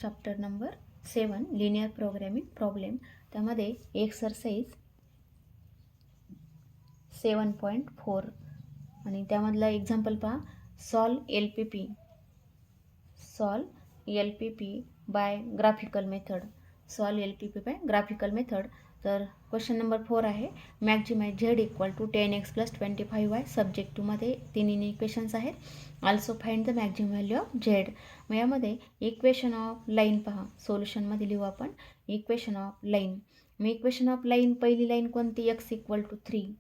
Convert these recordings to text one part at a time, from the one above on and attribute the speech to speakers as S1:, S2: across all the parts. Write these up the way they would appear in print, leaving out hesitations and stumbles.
S1: Chapter number 7 linear programming problem. त्यामध्ये exercise 7.4 आणि त्यामधला एक्झाम्पल पहा. Solve L P P by graphical method. Solve L P P by graphical method. तर question number 4 आहे. Maximize Z equal to 10x + 25y. Subject 2 मध्ये 3 equations आहेत. Also find the maximum value of Z. मग यामध्ये equation of line पहा. सोल्युशनमध्ये लिहू आपण इक्वेशन ऑफ लाईन. मग इक्वेशन ऑफ लाईन पहिली लाईन कोणती? x = 3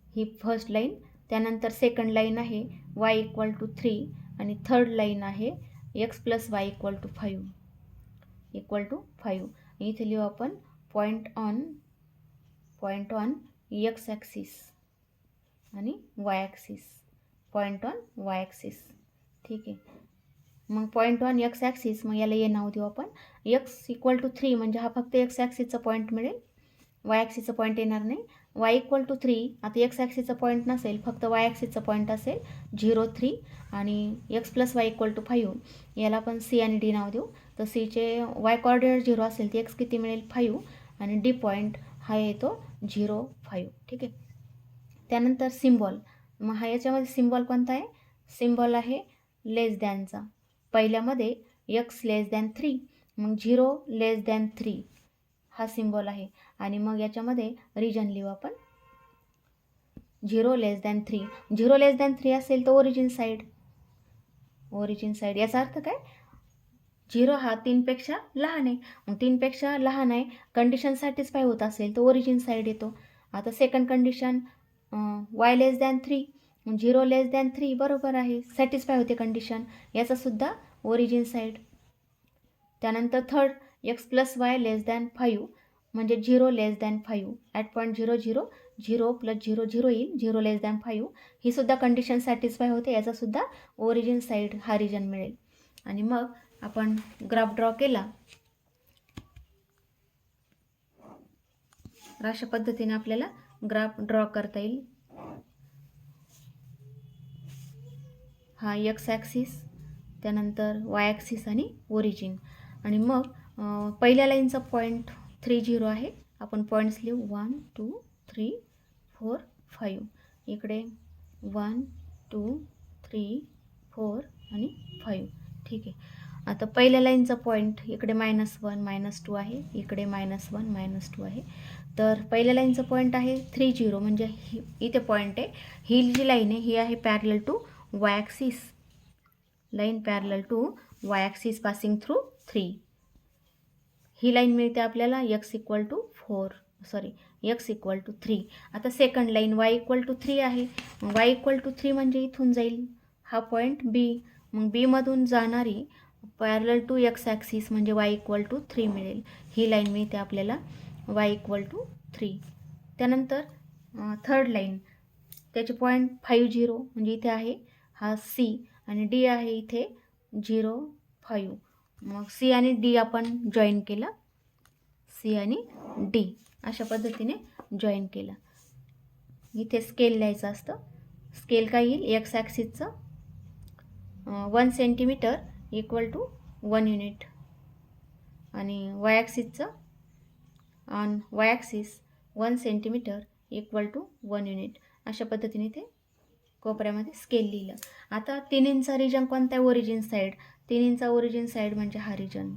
S1: ही फर्स्ट लाईन. त्यानंतर सेकंड लाईन आहे y = 3 आणि थर्ड लाईन आहे x + y = 5 इथे लिहू आपण पॉइंट ऑन x ॲक्सिस आणि y axis. Point on y axis. ठीक आहे. मग पॉइंट ऑन x ॲक्सिस, मग याला ये नाव देऊ आपण. x = 3 म्हणजे हा फक्त x ॲक्सिसचा पॉईंट मिळेल, y ॲक्सिसचा पॉईंट येणार नाही. y = 3, आता x ॲक्सिसचा पॉईंट नसेल, फक्त y ॲक्सिसचा पॉईंट असेल 0, 3 आणि x + y = 5. याला आपण c आणि d नाव देऊ. तर c चे y कोऑर्डिनेट 0 असेल तर x किती मिळेल? 5 आणि d पॉईंट हा येतो 0, 5. ठीक आहे. त्यानंतर सिम्बॉल. मग हा याच्यामध्ये सिम्बॉल कोणता आहे? सिम्बॉल आहे लेस दॅनचा. पहिल्यामध्ये x <3, मग 0 <3 हा सिम्बॉल आहे. आणि मग याच्यामध्ये रिजन लिहू आपण 0 <3. 0 <3 असेल तर ओरिजिन साईड. याचा अर्थ काय? 0 हा 3 पेक्षा लहान आहे. मग 3 पेक्षा लहान आहे, कंडिशन सॅटिस्फाय होत असेल तर ओरिजिन साईड येतो. आता सेकंड कंडिशन y <3, 0 <3 बरोबर आहे, सॅटिस्फाय होते कंडिशन, याचा सुद्धा ओरिजिन साईड. त्यानंतर थर्ड x + y <5 म्हणजे 0 <5. ॲट पॉईंट 0, 0, 0 + 0, 0 येईल, 0 <5. ही सुद्धा कंडिशन सॅटिस्फाय होते, याचा सुद्धा ओरिजिन साईड हा रिजन मिळेल. आणि मग आपण ग्राफ ड्रॉ केला. अशा पद्धतीने आपल्याला ग्राफ ड्रॉ करता येईल. हा x ॲक्सिस, त्यानंतर y ॲक्सिस आणि ओरिजिन. आणि मग पहिल्या लाईनचा पॉईंट 3, 0 आहे. आपण पॉईंट्स लिहू 1, 2, 3, 4, 5. इकडे 1, 2, 3, 4 आणि 5. ठीक आहे. आता पहिल्या लाईनचा पॉईंट इकडे -1, -2 आहे. इकडे -1, -2 आहे. तर पहिल्या लाईनचा पॉईंट आहे 3, 0 म्हणजे इथे पॉईंट आहे. ही जी लाईन आहे ही आहे parallel to y axis. Line parallel to y axis passing through 3. ही लाईन मिळते आपल्याला x = 3. आता सेकंड लाईन y = 3 आहे. y = 3 म्हणजे इथून जाईल हा पॉईंट B. मग B मधून जाणारी पॅरलल टू x ॲक्सिस म्हणजे y = 3 मिळेल. ही लाईन मिळते आपल्याला y = 3. त्यानंतर थर्ड लाईन, त्याचे पॉईंट 5, 0 म्हणजे इथे आहे हा C आणि D आहे इथे 0, 5. मग C आणि D आपण जॉईन केला. C आणि D अशा पद्धतीने जॉईन केला. इथे स्केल लिहायचं असतं. स्केल काय येईल? x ॲक्सिसचं 1 सेंटीमीटर = 1 युनिट आणि y ॲक्सिसचं on y axis 1 centimetre = 1 unit. अशा पद्धतीने ते कोपऱ्यामध्ये स्केल लिहिलं. आता 3 इंचा रिजन कोणता आहे? Origin side. 3 इंचा ओरिजिन साईड म्हणजे हा रिजन.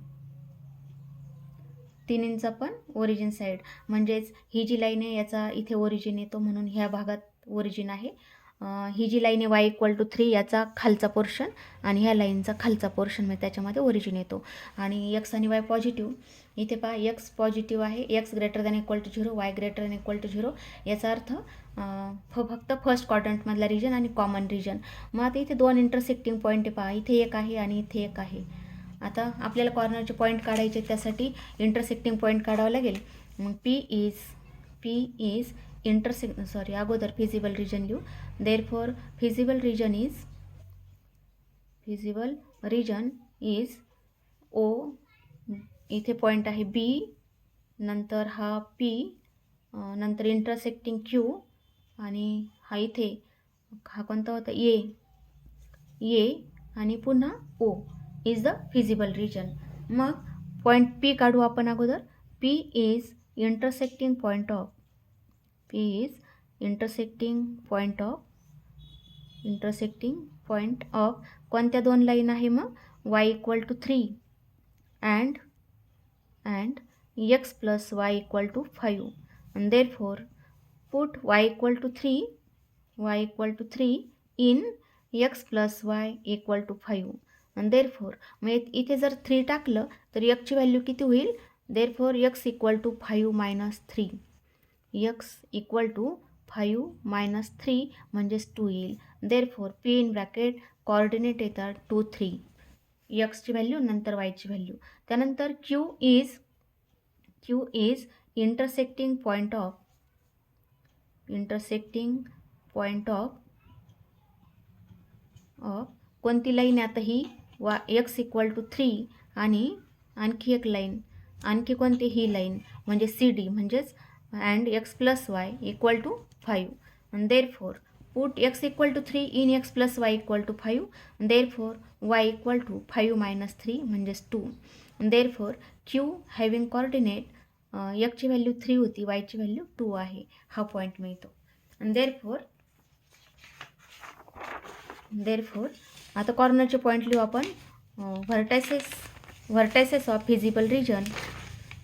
S1: 3 इंचा पण ओरिजिन साईड म्हणजेच ही जी लाईन आहे याचा इथे ओरिजिन येतो, म्हणून ह्या भागात ओरिजिन आहे. ही जी लाईन आहे y = 3 याचा खालचा पोर्शन आणि ह्या लाईनचा खालचा पोर्शन म्हणजे त्याच्यामध्ये ओरिजिन येतो. आणि x आणि y पॉझिटिव्ह. इथे पहा x पॉझिटिव्ह आहे. x > = 0, y > 0. याचा अर्थ फक्त फर्स्ट क्वाड्रंटमधला रिजन आणि कॉमन रिजन. मग आता इथे 2 इंटरसेक्टिंग पॉईंट आहे पहा. इथे एक आहे आणि इथे एक आहे. आता आपल्याला कॉर्नरचे पॉईंट काढायचे, त्यासाठी इंटरसेक्टिंग पॉईंट काढावं लागेल. मग P इज अगोदर फिजिबल रिजन लिहू. Therefore feasible region is O. इथे पॉईंट आहे B, नंतर हा P, नंतर इंटरसेक्टिंग Q आणि हा इथे हा कोणता होता? A आणि पुन्हा O is the feasible region. मग पॉईंट पी काढू आपण अगोदर. P is intersecting point of कोणत्या दोन लाईन आहे मग? y=3 and x plus y=5 and therefore put y=3 in x plus y=5 and therefore मग इथे जर 3 टाकलं तर x ची व्हॅल्यू किती होईल? therefore x = 5 minus 3 x = 5 minus 3 म्हणजेच 2 येईल. therefore p in bracket coordinate येतात 2 3 x ची व्हॅल्यू नंतर y ची व्हॅल्यू. त्यानंतर q is intersecting point of कोणती लाईन आहे आता ही? x = 3 आणि आणखी एक लाईन, आणखी कोणती? ही लाईन म्हणजे CD म्हणजेच and x plus y = 5 and therefore put x = 3 in x plus y = 5 and therefore y = 5 minus 3 म्हणजेच 2 and therefore q having coordinate x ची व्हॅल्यू 3 होती, y ची व्हॅल्यू 2 आहे. हा पॉईंट मिळतो. and therefore आता कॉर्नरचे पॉईंट लिहू आपण. Vertices of feasible region.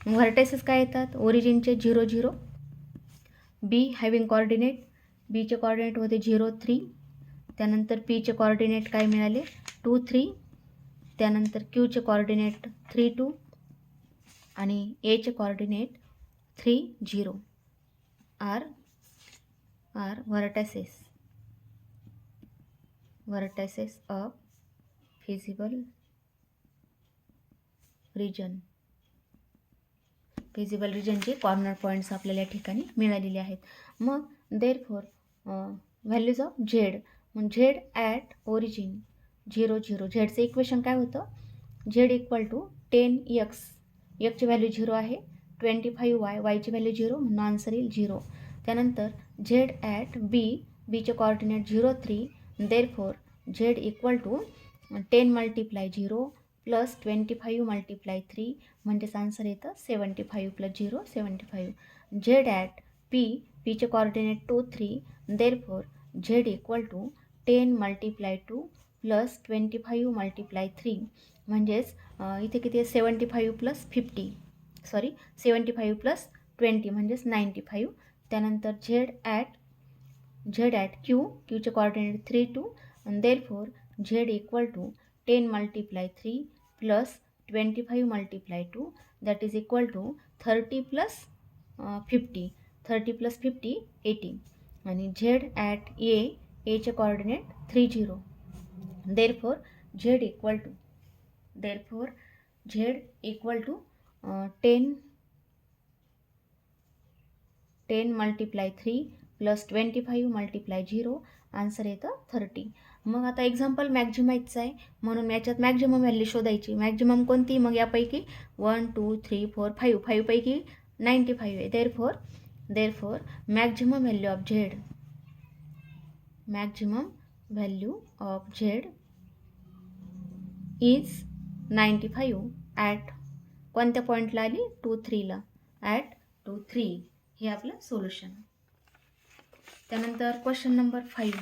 S1: Vertices काय येतात? ओरिजिनचे 0 0, बी हॅविंग कोऑर्डिनेट, बीचे कोऑर्डिनेट होते 0 3, त्यानंतर पीचे कोऑर्डिनेट काय मिळाले? 2 3, त्यानंतर क्यूचे कोऑर्डिनेट 3 2 आणि एचे coordinate 3 0 are vertices of feasible रिजनचे कॉर्नर पॉईंट्स आपल्याला या ठिकाणी मिळालेले आहेत. मग देअरफॉर व्हॅल्यूज ऑफ झेड. मग झेड ॲट ओरिजिन 0 0. झेडचं इक्वेशन काय होतं? Z = 10x. ची व्हॅल्यू 0 आहे, 25y, वायची व्हॅल्यू 0 म्हणून आन्सर येईल 0. त्यानंतर झेड ॲट बीचे कोऑर्डिनेट 0 3. देअरफॉर झेड = 10 × 0 प्लस 25 × 3 म्हणजेच आन्सर येतं 75 + 0 75. झेड ॲट पीचे कोऑर्डिनेट 2 3. देअरफॉर झेड = 10 × 2 प्लस 25 × 3 म्हणजेच इथे किती आहे? 75 + 50 75 + 20 म्हणजेच 95. त्यानंतर झेड ॲट क्यूचे कोऑर्डिनेट 3 2 आणि therefore Z = 10 × 3 plus 25 × 2 that is equal to 30 + 50. 30 + 50 80. आणि झेड ॲट एचे coordinate 3 0. Therefore Z = 10 × 3 plus 25 × 0 answer येतं 30. मग आता एक्झाम्पल मॅक्झिमाइजचं आहे म्हणून याच्यात मॅक्झिमम व्हॅल्यू शोधायची. मॅक्झिमम कोणती? मग यापैकी 1 2 3 4 5 5 पैकी 95 आहे. Therefore maximum value of Z is 95 at कोणत्या पॉईंटला आली? 2 3ला. ॲट 2 3 हे आपलं सोल्युशन. त्यानंतर question number 5.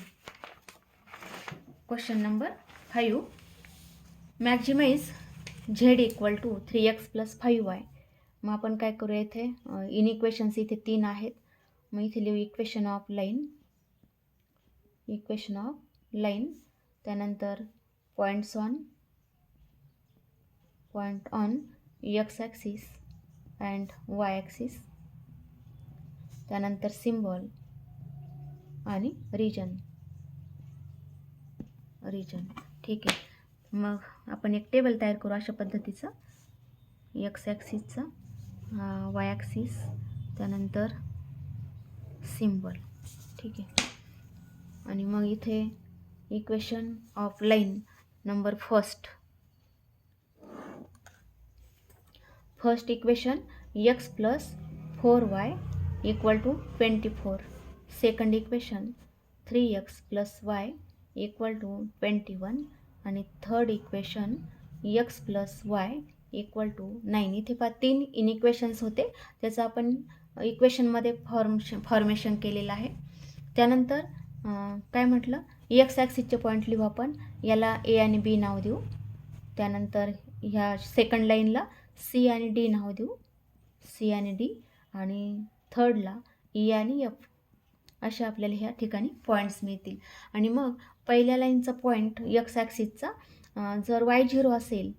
S1: Maximise Z = 3x + 5y. मग आपण काय करूया? इथे इनइक्वेशन्स इथे 3 आहेत. मग इथे लिहू इक्वेशन ऑफ लाईन. त्यानंतर point on x axis and y axis. त्यानंतर सिम्बॉल आणि रिजन. ठीक आहे. मग आपण एक टेबल तयार करू अशा पद्धतीचं. x ॲक्सिसचा, y ॲक्सिस, त्यानंतर सिम्बॉल. ठीक आहे. आणि मग इथे equation of line number first equation x + 4y = 24. Second equation 3x + y = 21 आणि third equation x + y equal to 9. इथे 3 इनइक्वेशन्स होते, त्याचं आपण इक्वेशनमध्ये फॉर्मेशन केलेलं आहे. त्यानंतर काय म्हटलं, एक्स ॲक्सिसचे पॉईंट लिहू आपण, याला ए आणि बी नाव देऊ. त्यानंतर ह्या सेकंड लाईनला सी आणि डी नाव देऊ, सी आणि डी, आणि थर्डला ई आणि एफ. अशा आपल्याला ह्या ठिकाणी पॉईंट्स मिळतील. आणि मग पहिल्या लाईनचा पॉईंट एक्स ॲक्सिसचा जर y0 असेल,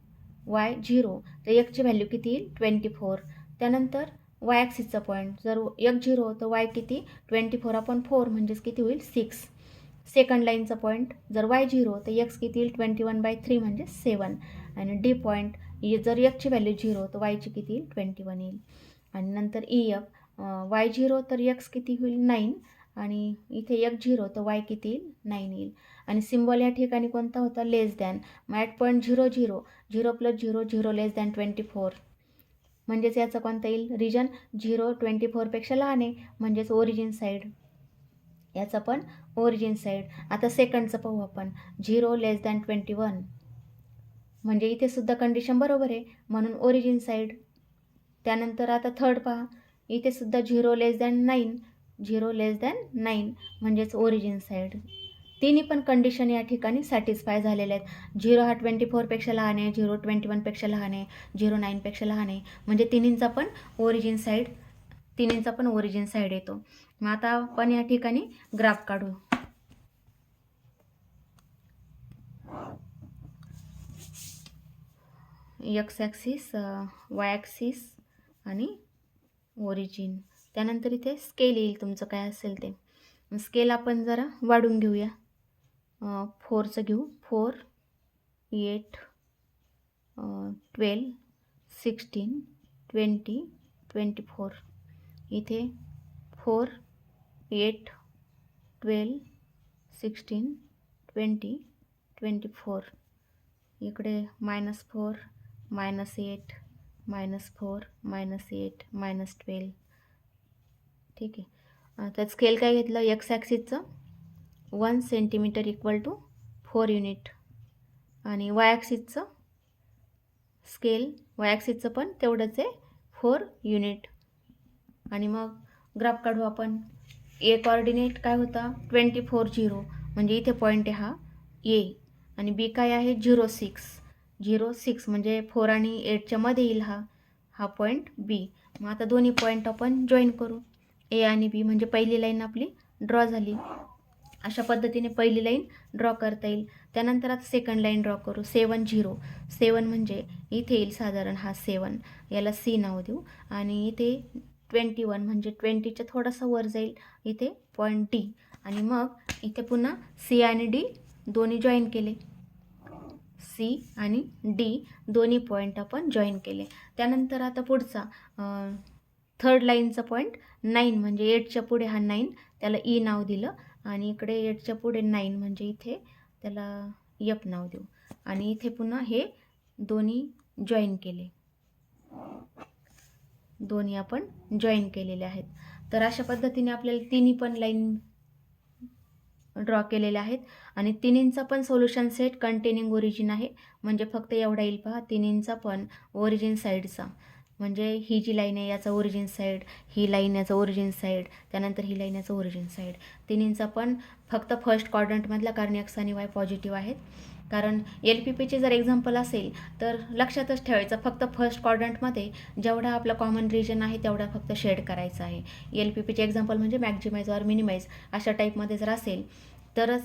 S1: y0, तर एक्सची व्हॅल्यू किती येईल 24. त्यानंतर y ॲक्सिसचा पॉईंट जर x0 तर y किती 24/4 म्हणजेच किती होईल 6. सेकंड लाईनचा पॉईंट जर y0 तर x किती येईल 21/3 म्हणजे 7. आणि डी पॉईंट जर एक्सची व्हॅल्यू 0 तर yची किती येईल 21 येईल. आणि नंतर ई एफ y0 तर x किती होईल 9, आणि इथे x0 तर y किती येईल 9 येईल. आणि सिम्बॉल या ठिकाणी कोणता होता, लेस दॅन. मग ॲट पॉईंट 0 0 0 + 0 0 लेस दॅन 24, म्हणजेच याचा कोणता येईल रिजन 0 24पेक्षा लहान आहे, म्हणजेच ओरिजिन साईड. याचा पण ओरिजिन साईड. आता सेकंडचं पाहू आपण, 0 लेस दॅन 21, म्हणजे इथे सुद्धा कंडिशन बरोबर आहे, म्हणून ओरिजिन साईड. त्यानंतर आता थर्ड पहा, इथे सुद्धा 0 लेस दॅन 9, 0 लेस दॅन 9 म्हणजेच ओरिजिन साईड. तिन्ही पण कंडिशन या ठिकाणी सॅटिस्फाय झालेल्या आहेत. 0 हा 24पेक्षा लहान आहे, 0 21पेक्षा लहान आहे, 0 9पेक्षा लहान आहे, म्हणजे तिन्हींचा पण ओरिजिन साईड येतो. मग आता आपण या ठिकाणी ग्राफ काढू. एक्स ॲक्सिस, वाय ॲक्सिस आणि ओरिजिन. त्यानंतर इथे स्केल येईल तुमचं काय असेल ते. स्केल आपण जरा वाढून घेऊया. 4चं घेऊ, 4, 8, 12, 16, 20, 24. इथे 4, 8, 12, 16, 20, 24. इकडे -4, -8, -4, -8, -12. ठीक आहे. तर स्केल काय घेतलं, एक्स ॲक्सिसचं 1 सेंटीमीटर इक्वल टू 4 युनिट, आणि वाय ॲक्सिसचं स्केल, वाय ॲक्सिसचं पण तेवढंच आहे 4 युनिट. आणि मग ग्राफ काढू आपण. ए कॉर्डिनेट काय होता 24 0, म्हणजे इथे पॉईंट आहे हा ए, आणि बी काय आहे 0 6 म्हणजे 4 आणि 8च्या मध्ये येईल हा पॉईंट बी. मग आता दोन्ही पॉईंट आपण जॉईन करू, ए आणि बी, म्हणजे पहिली लाईन आपली ड्रॉ झाली. अशा पद्धतीने पहिली लाईन ड्रॉ करता येईल. त्यानंतर आता सेकंड लाईन ड्रॉ करू. 7 0, 7 म्हणजे इथे येईल साधारण हा 7, याला सी नाव देऊ. आणि इथे 21 म्हणजे 20च्या थोडासा वर जाईल, इथे पॉईंट डी. आणि मग इथे पुन्हा सी आणि डी दोन्ही जॉईन केले, सी आणि डी दोन्ही पॉईंट आपण जॉईन केले. त्यानंतर आता पुढचा थर्ड लाईनचा पॉईंट 9, म्हणजे 8च्या पुढे हा 9, त्याला ई नाव दिलं. आणि इकडे 8च्या पुढे 9 म्हणजे इथे त्याला एफ नाव देऊ. आणि इथे पुन्हा हे दोन्ही जॉईन केले, दोन्ही आपण जॉईन केलेले आहेत. तर अशा पद्धतीने आपल्याला तिन्ही पण लाईन ड्रॉ केलेले आहेत. आणि तिन्हींचा पण सोल्युशन सेट कंटेनिंग ओरिजिन आहे, म्हणजे फक्त एवढा येईल पहा, तिन्हींचा पण ओरिजिन साईडचा, म्हणजे ही जी लाईन आहे याचा ओरिजिन साईड, ही लाईन याचा ओरिजिन साईड, त्यानंतर ही लाईन याचा ओरिजिन साईड. तिन्हींचा पण फक्त फर्स्ट क्वाड्रंटमधला, कारण एक्स आणि वाय पॉझिटिव्ह आहेत. कारण LPPचे जर एक्झाम्पल असेल तर लक्षातच ठेवायचं, फक्त फर्स्ट क्वाड्रंटमध्ये जेवढा आपला कॉमन रिजन आहे तेवढा फक्त शेड करायचा आहे. LPPचे एक्झाम्पल म्हणजे मॅक्झिमाइज ऑर मिनिमाइज अशा टाईपमध्ये जर असेल तर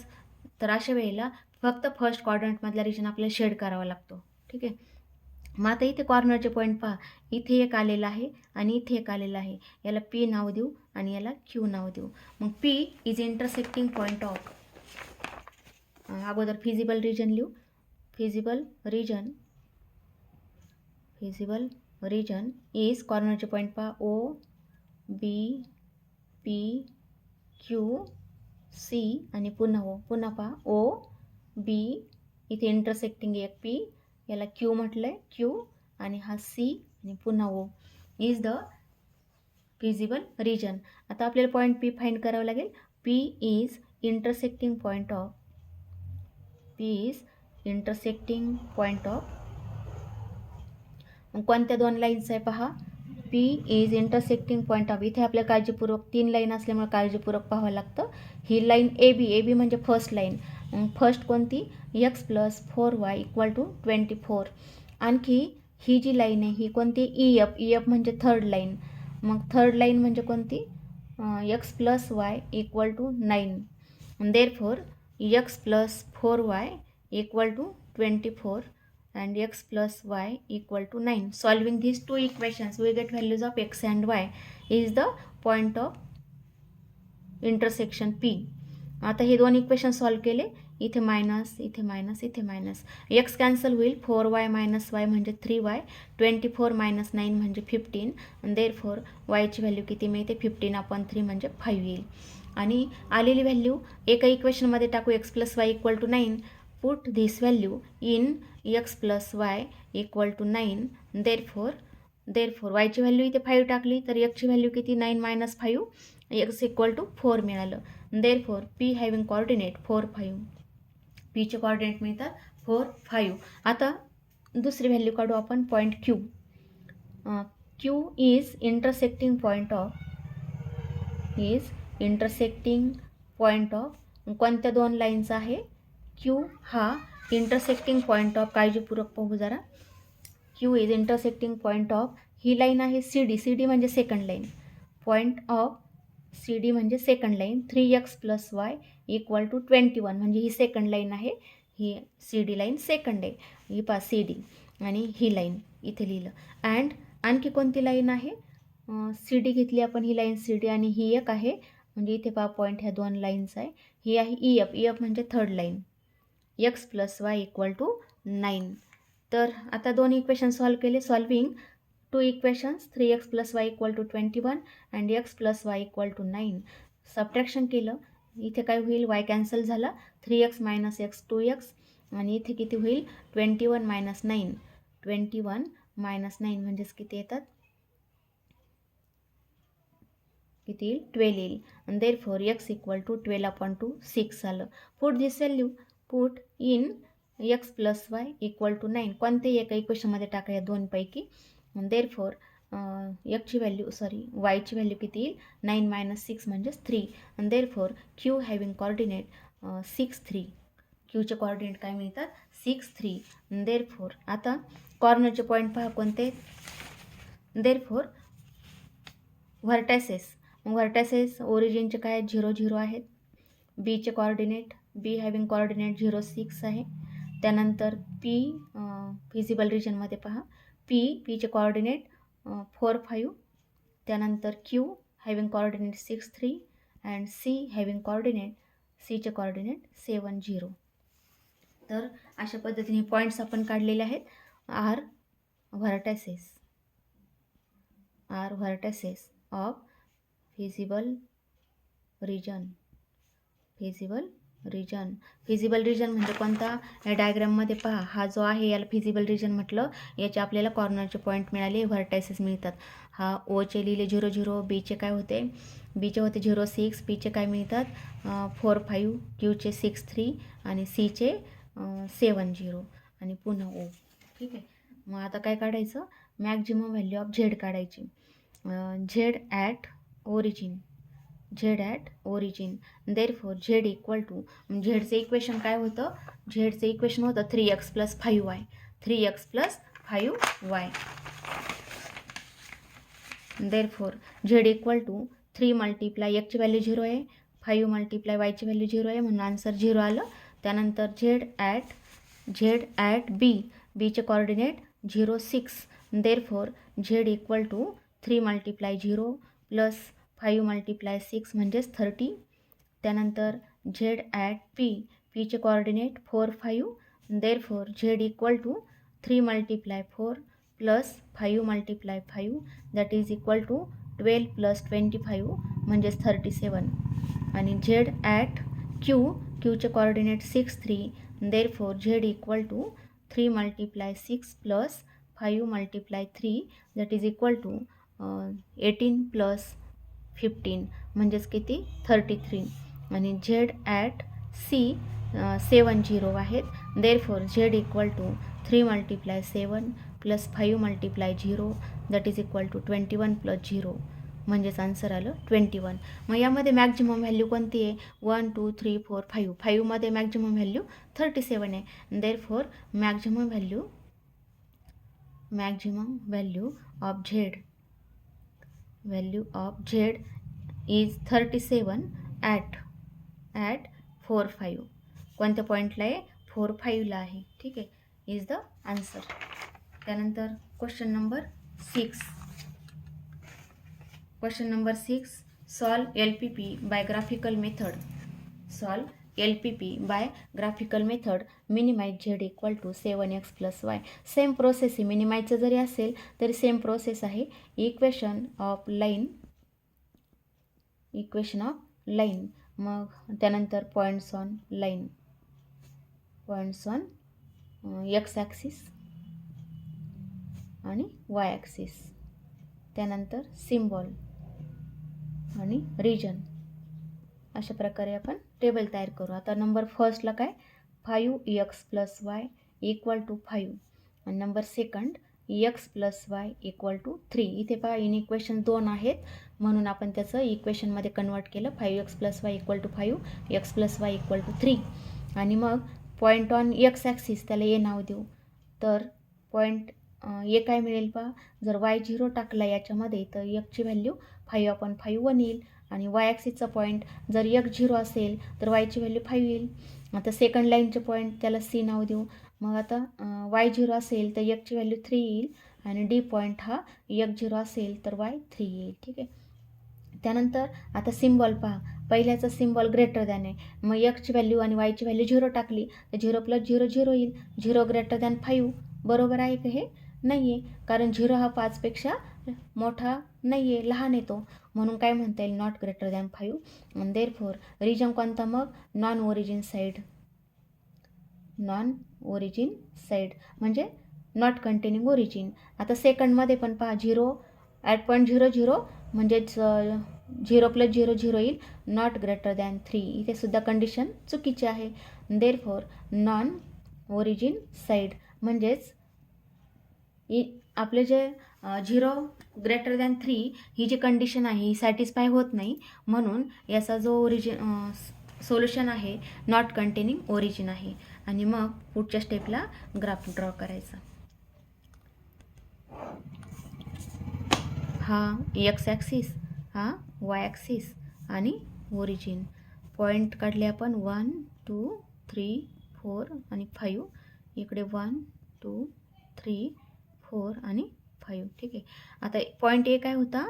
S1: अशा वेळेला फक्त फर्स्ट क्वाड्रंटमधला रिजन आपल्याला शेड करावा लागतो. ठीक आहे. मग आता इथे कॉर्नरचे पॉईंट पहा, इथे एक आलेला आहे आणि इथे एक आलेला आहे, याला पी नाव देऊ आणि याला क्यू नाव देऊ. मग P is intersecting point of, अगोदर फिजिबल रिजन लिहू. फिजिबल रिजन इज, कॉर्नरचे पॉईंट पहा, O B P Q C आणि पुन्हा पहा ओ बी, इथे इंटरसेक्टिंग एक पी, याला क्यू म्हटलंय, क्यू आणि हा सी आणि पुन्हा ओ, इज द फिजिबल रिजन. आता आपल्याला पॉईंट पी फाइंड करावं लागेल. P is intersecting point of, P is intersecting point of कोणत्या दोन लाईन्स आहे पहा. P is intersecting point of, इथे आपल्या काळजीपूर्वक 3 लाईन असल्यामुळे काळजीपूर्वक पाहावं लागतं. ही लाईन ए बी म्हणजे फर्स्ट लाईन. फर्स्ट कोणती, x + 4y = 24. आणखी ही जी लाईन आहे ही कोणती, एफ म्हणजे थर्ड लाईन. मग थर्ड लाईन म्हणजे कोणती, x + y = 9. Therefore x + 4y = 24 and x + y = 9. Solving these two equations we get values of x and y is the point of intersection P. आता हे दोन equation solve केले, इथे minus, इथे minus, इथे minus, x cancel होईल, 4y - y म्हणजे 3y, 24 - 9 म्हणजे 15. देअरफॉर yची व्हॅल्यू किती मिळते, 15/3 म्हणजे 5 येईल. आणि आलेली व्हॅल्यू एका इक्वेशनमध्ये टाकू, x + y = 9. Put this value in x + y = 9. Therefore yची व्हॅल्यू इथे 5 टाकली तर xची व्हॅल्यू किती, 9 - 5, x = 4 मिळालं. Therefore P having coordinate 4, 5. पीचे कोऑर्डिनेट मिळतात 4, 5. आता दुसरी व्हॅल्यू काढू आपण, point Q. Q is intersecting point of कोणत्या दोन लाईन्स आहे. Q हा इंटरसेक्टिंग पॉईंट ऑफ, काळजीपूर्वक पाहू जरा. Q is intersecting point of, he line आहे CD म्हणजे second line. Point of CD म्हणजे सेकंड लाईन. 3x + y = 21 म्हणजे ही सेकंड लाईन आहे. ही CD लाईन सेकंड आहे, ही पा CD. आणि ही लाईन इथे लिहिलं. अँड आणखी कोणती लाईन आहे, CD घेतली आपण, ही लाईन CD आणि ही एक आहे, म्हणजे इथे पहा पॉईंट ह्या दोन लाईन्स आहे. ही आहे EF म्हणजे थर्ड लाईन. x + y = 9. तर आता दोन इक्वेशन सॉल्व केले. Solving two equations, 3x + y = 21 and x + y = 9. Subtraction केलं, इथे काय होईल, y कॅन्सल झाला, 3x - x 2x, आणि इथे किती होईल, 21 - 9. 21 - 9 म्हणजेच किती येतात, किती येईल, 12 येईल. आणि देअरफॉर x = 12/2, 6 आलं. Put this value, put in x + y = 9. कोणत्याही एका इक्वेशनमध्ये टाका या दोनपैकी. देअरफॉर yची व्हॅल्यू किती येईल, 9 - 6 म्हणजेच 3. आणि देअरफॉर Q हॅविंग कोऑर्डिनेट 6, 3. Qचे कोऑर्डिनेट काय मिळतात, 6, 3. देअरफॉर आता कॉर्नरचे पॉईंट पहा कोणते. देअरफॉर व्हर्टायसेस ओरिजिनचे काय, 0, 0 आहेत. बीचे कोऑर्डिनेट, B हॅविंग कोऑर्डिनेट 0, 6 आहे. त्यानंतर P फिजिबल रिजनमध्ये पहा, पीचे कोऑर्डिनेट 4, 5. त्यानंतर Q having coordinate 6, 3 and C having coordinate, Cचे कोऑर्डिनेट 7, 0. तर अशा पद्धतीने पॉईंट्स आपण काढलेले आहेत. Are vertices of feasible region म्हणजे कोणता, या डायग्राममध्ये पहा, हा जो आहे याला फिजिबल रिजन म्हटलं. याचे आपल्याला कॉर्नरचे पॉईंट मिळाले, व्हर्टायसेस मिळतात. हा ओचे लिहिले 0, 0, बीचे काय होते, बीचे होते 0, 6, पीचे काय मिळतात 4, 5, क्यूचे 6, 3 आणि सीचे 7, 0 आणि पुन्हा ओ. ठीक आहे. मग आता काय काढायचं, मॅक्झिमम व्हॅल्यू ऑफ झेड काढायची. Z at origin. Therefore Z = झेडचं इक्वेशन काय होतं, झेडचं इक्वेशन होतं 3x + 5y. 3x + 5y. Therefore Z = 3 × एक्सची value 0 आहे, 5 × वायची व्हॅल्यू 0 आहे, म्हणून आन्सर 0 आलं. त्यानंतर झेड ॲट बीचे कोऑर्डिनेट 0, 6. देअरफॉर झेड = 3 × 0 + 5 × 6 म्हणजेच 30. त्यानंतर झेड ॲट पीचे coordinate 4, 5. Therefore Z = 3 × 4 + 5 × 5 that is = 12 + 25 म्हणजेच 37. आणि झेड ॲट क्यूचे coordinate 6, 3. Therefore Z = 3 × 6 + 5 × 3 that is = 18 + 15 म्हणजेच किती, 33. आणि झेड ॲट सी 7, 0 आहेत. Therefore Z = 3 × 7 plus 5 multiply 0 that is equal to 21 plus 0 म्हणजेच आन्सर आलं 21. मग यामध्ये मॅक्झिमम व्हॅल्यू कोणती आहे 1 2 3 4 5. 5मध्ये मॅक्झिमम व्हॅल्यू 37 आहे. Therefore maximum value of Z is 37 at 4 5. कोणत्या पॉईंटला आहे 4 5ला आहे. ठीक आहे, इज द आन्सर. त्यानंतर question number 6. Question number 6, solve LPP by graphical method minimize Z equal to 7x plus Y. Same process आहे, मिनिमाइजचं जरी असेल तरी सेम प्रोसेस आहे. इक्वेशन ऑफ लाईन, मग त्यानंतर पॉईंट्स ऑन एक्स ॲक्सिस आणि वाय ॲक्सिस, त्यानंतर सिम्बॉल आणि रिजन. अशा प्रकारे आपण टेबल तयार करू. आता नंबर फर्स्टला काय 5x plus Y equal to 5 आणि number second x plus Y equal to 3. इथे पहा इक्वेशन 2 आहेत म्हणून आपण त्याचं इक्वेशनमध्ये कन्वर्ट केलं. 5x plus Y equal to 5, x plus Y equal to 3. आणि मग पॉईंट ऑन एक्स ॲक्सिस त्याला ए नाव देऊ. तर पॉईंट ए काय मिळेल पहा, जर y0 टाकला याच्यामध्ये तर एकची व्हॅल्यू 5/5 येईल. आणि वाय ॲक्सिसचा पॉईंट जर x0 असेल तर वायची व्हॅल्यू 5 येईल. आता सेकंड लाईनचे पॉईंट त्याला सी नाव देऊ. मग आता y0 असेल तर एकची व्हॅल्यू 3 येईल आणि डी पॉईंट हा x0 असेल तर y3 येईल. ठीक आहे. त्यानंतर आता सिम्बॉल पहा, पहिल्याचा सिम्बॉल ग्रेटर दॅन आहे. मग एक्सची व्हॅल्यू आणि वायची व्हॅल्यू 0 टाकली तर 0 प्लस 0 0 येईल. 0 ग्रेटर दॅन 5 बरोबर आहे का? हे नाही आहे, कारण 0 हा 5पेक्षा मोठा नाही आहे, लहान येतो, म्हणून काय म्हणता येईल नॉट ग्रेटर दॅन 5. आणि देअरफॉर रिजन कोणता मग नॉन ओरिजिन साईड म्हणजे नॉट कंटेनिंग ओरिजिन. आता सेकंडमध्ये पण पहा 0 ॲट पॉईंट 0 0 म्हणजेच 0 प्लस 0 0 येईल, नॉट ग्रेटर दॅन 3. इथे सुद्धा कंडिशन चुकीची आहे. देअरफॉर नॉन ओरिजिन साईड म्हणजेच आपले जे 0 ग्रेटर दॅन 3 ही जी कंडिशन आहे ही सॅटिस्फाय होत नाही, म्हणून याचा जो सोल्युशन आहे नॉट कंटेनिंग ओरिजिन आहे. आणि मग पुढच्या स्टेपला ग्राफ ड्रॉ करायचा. हा एक्स ॲक्सिस, हा वाय ॲक्सिस आणि ओरिजिन. पॉईंट काढले आपण 1 2 3 4 आणि 5. इकडे 1 2 3 4 आणि 5. ठीक आहे. आता पॉईंट ए काय होता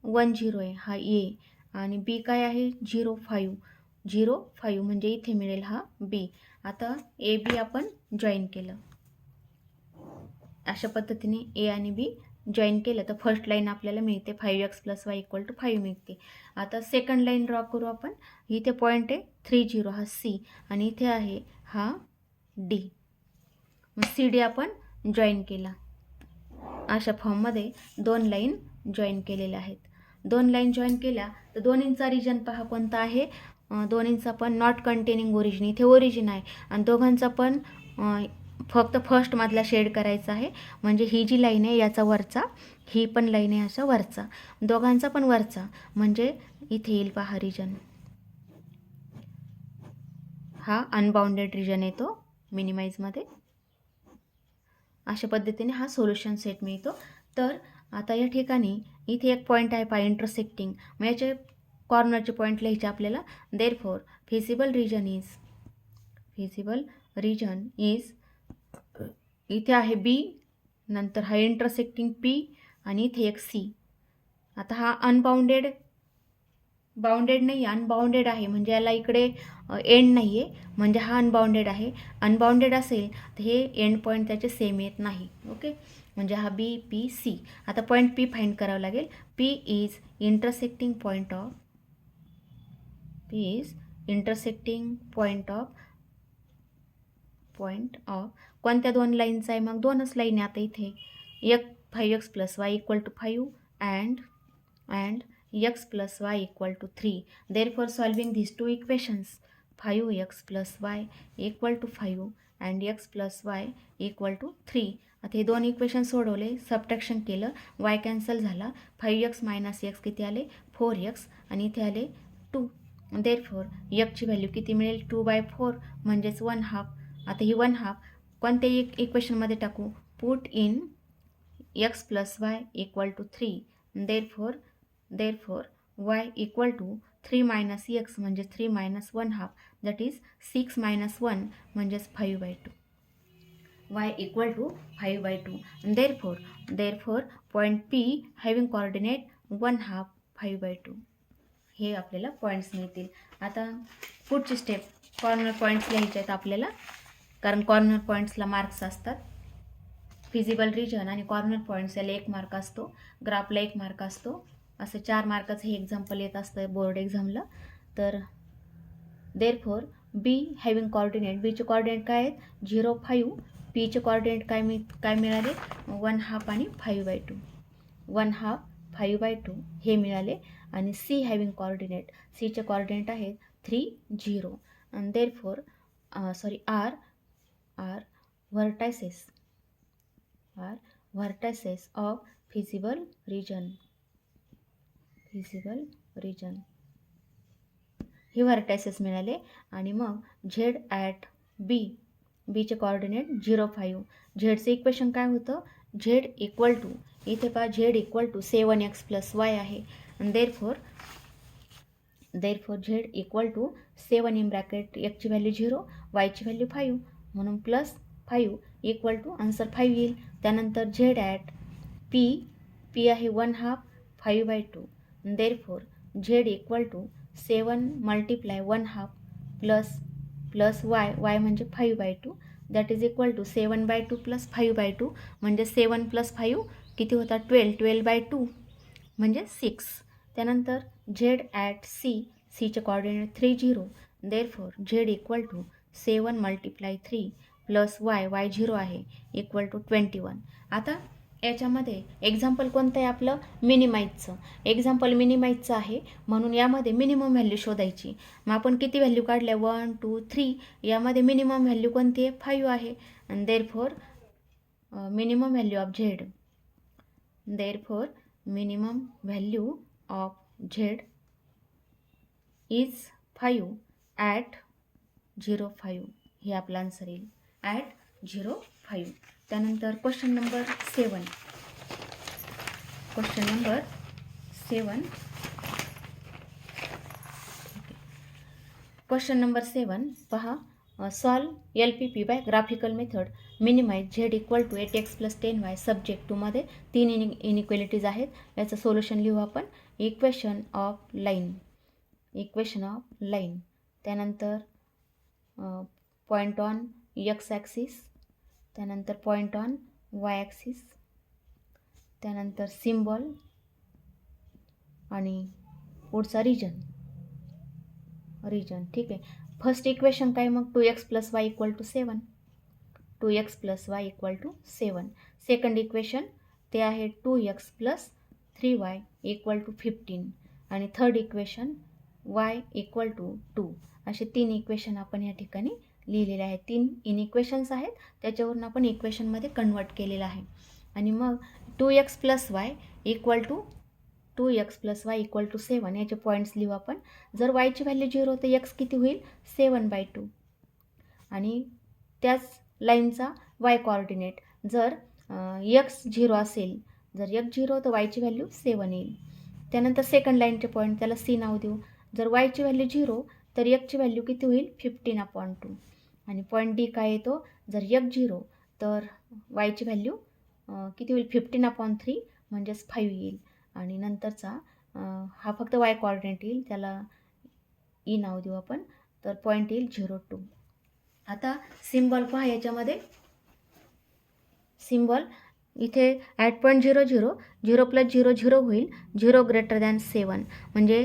S1: 1 0 आहे, हा ए. आणि बी काय आहे 0 5 म्हणजे इथे मिळेल हा बी. आता ए बी आपण जॉईन केलं. अशा पद्धतीने ए आणि बी जॉईन केलं तर फर्स्ट लाईन आपल्याला मिळते 5x plus Y equal to 5 मिळते. आता सेकंड लाईन ड्रॉ करू आपण. इथे पॉईंट आहे 3 0 हा सी आणि इथे आहे हा डी. मग सी डी आपण जॉईन केला. अशा फॉर्ममध्ये 2 लाईन जॉईन केलेल्या आहेत. 2 लाईन जॉईन केल्या तर दोन्हींचा रिजन पहा कोणता आहे. दोन्हींचा पण नॉट कंटेनिंग ओरिजिन, इथे ओरिजिन आहे. आणि दोघांचा पण फक्त फर्स्टमधला शेड करायचा आहे. म्हणजे ही जी लाईन आहे याचा वरचा, ही पण लाईन आहे असा वरचा, दोघांचा पण वरचा, म्हणजे इथे येईल पहा रिजन. हा अनबाउंडेड रिजन येतो मिनिमाइजमध्ये. अशा पद्धतीने हा सोल्युशन सेट मिळतो. तर आता या ठिकाणी इथे एक पॉईंट आहे पहा इंटरसेक्टिंग. मग याचे कॉर्नरचे पॉईंट लिहायचे आपल्याला. देअरफॉर फिजिबल रिजन इज इथे आहे बी, नंतर हा इंटरसेक्टिंग पी आणि इथे एक सी. आता हा बाउंडेड नाही, अनबाउंडेड आहे, म्हणजे याला इकडे एंड नाही आहे, म्हणजे हा अनबाउंडेड आहे. अनबाउंडेड असेल तर हे एंड पॉईंट त्याचे सेम येत नाही. ओके, म्हणजे हा बी पी सी. आता पॉईंट पी फाइंड करावं लागेल. P is intersecting point of कोणत्या 2 लाईनचा आहे. मग 2च लाईन आहे. आता इथे एक 5x plus Y equal to 5 and x plus Y equal to 3. Therefore solving these 2 equations 5x plus Y equal to 5 and x plus Y equal to 3. आता हे दोन इक्वेशन सोडवले, सबट्रॅक्शन केलं, y कॅन्सल झाला, 5x मायनस x किती आले 4x आणि इथे आले 2. देअरफॉर ची व्हॅल्यू किती मिळेल 2/4 म्हणजेच 1/2. आता ही 1/2 कोणत्या इक्वेशनमध्ये टाकू, put in x plus Y equal to 3. Therefore y equal to 3 minus x म्हणजे 3 मायनस 1/2 दॅट इज 6 मायनस 1 म्हणजेच 5/2. y equal to 5/2. Therefore point P having coordinate 1/2 5/2. हे आपल्याला पॉईंट्स मिळतील. आता पुढची स्टेप, कॉर्नर पॉईंट्स लिहायचे आहेत आपल्याला, कारण कॉर्नर पॉईंट्सला मार्क्स असतात. फिजिबल रिजन आणि कॉर्नर पॉईंट्स याला 1 मार्क असतो, ग्राफला 1 मार्क असतो. असं 4 मार्काचं हे एक्झाम्पल येत असतं बोर्ड एक्झामला. तर देअरफॉर बी हॅविंग कोऑर्डिनेट, बीचे कोऑर्डिनेट काय आहेत 0 5, पीचे कोऑर्डिनेट काय मिळाले 1/2 आणि 5/2. 1/2 5/2 हे मिळाले. आणि सी हॅविंग कोऑर्डिनेट, सीचे कोऑर्डिनेट आहेत 3 0. आणि therefore are vertices of feasible region. हे व्हर्टायसेस मिळाले. आणि मग झेड ॲट बीचे कोऑर्डिनेट 0 5. झेडचं इक्वेशन काय होतं, झेड इक्वल टू, इथे पहा Z equal to 7x plus Y आहे. आणि therefore Z equal to 7 in bracket, एक्सची व्हॅल्यू 0, वायची व्हॅल्यू 5 म्हणून प्लस 5 इक्वल टू आन्सर 5 येईल. त्यानंतर झेड ॲट पी आहे 1/2 5/2. Therefore Z equal to 7 multiply 1/2 plus Y म्हणजे 5/2 that is equal to 7/2 plus 5/2 म्हणजे 7 प्लस 5 किती होता 12/2 म्हणजे 6. त्यानंतर झेड ॲट सीचे coordinate 3 0. Therefore Z equal to 7 multiply 3 plus Y 0 आहे इक्वल टू 21. आता याच्यामध्ये एक्झाम्पल कोणतं आहे आपलं मिनिमाइजचं. एक्झाम्पल मिनिमाइजचं आहे म्हणून यामध्ये मिनिमम व्हॅल्यू शोधायची. मग आपण किती व्हॅल्यू काढल्या 1 2 3, यामध्ये मिनिमम व्हॅल्यू कोणती आहे 5 आहे. आणि therefore minimum value of Z, minimum value of Z is 5 at 0 5. हे आपलं आन्सर येईल ॲट 0 5. त्यानंतर क्वेश्चन नंबर 7. क्वेश्चन नंबर 7 पहा, solve LPP by graphical method. Minimize Z equal to 8x plus 10y. Subject 2 मध्ये 3 इनइक्वेलिटीज आहेत. याचं solution लिहू आपण. Equation of line. त्यानंतर पॉईंट ऑन x ॲक्सिस, त्यानंतर पॉईंट ऑन y ॲक्सिस, त्यानंतर सिम्बॉल आणि पुढचा रिजन. ठीक आहे. फर्स्ट इक्वेशन काय मग 2x plus Y equal to 7. 2x plus Y equal to 7. Second equation ते आहे 2x plus 3y equal to 15. आणि third equation y equal to 2. असे 3 इक्वेशन आपण या ठिकाणी लिहिलेले आहेत. 3 इक्वेशन्स आहेत, त्याच्यावरून आपण इक्वेशनमध्ये कन्वर्ट केलेलं आहे. आणि मग 2x plus Y equal to 7 याचे पॉईंट्स लिहू आपण. जर वायची व्हॅल्यू 0 तर x किती होईल 7/2. आणि त्याच लाईनचा y कोऑर्डिनेट, जर x 0 असेल, जर x 0 तर yची व्हॅल्यू 7 येईल. त्यानंतर सेकंड लाईनचे पॉईंट, त्याला C नाव देऊ. जर yची व्हॅल्यू 0 तर x ची व्हॅल्यू किती होईल 15/2. आणि पॉईंट D काय येतो, जर x 0 तर yची व्हॅल्यू किती होईल 15/3 म्हणजेच 5 येईल. आणि नंतरचा हा फक्त y कोऑर्डिनेट येईल, त्याला E नाव देऊ आपण. तर पॉईंट येईल 0 2. आता सिम्बॉल पहा, याच्यामध्ये सिम्बॉल इथे ॲट पॉईंट 0 0 0 प्लस 0 0 होईल, 0 ग्रेटर दॅन 7 म्हणजे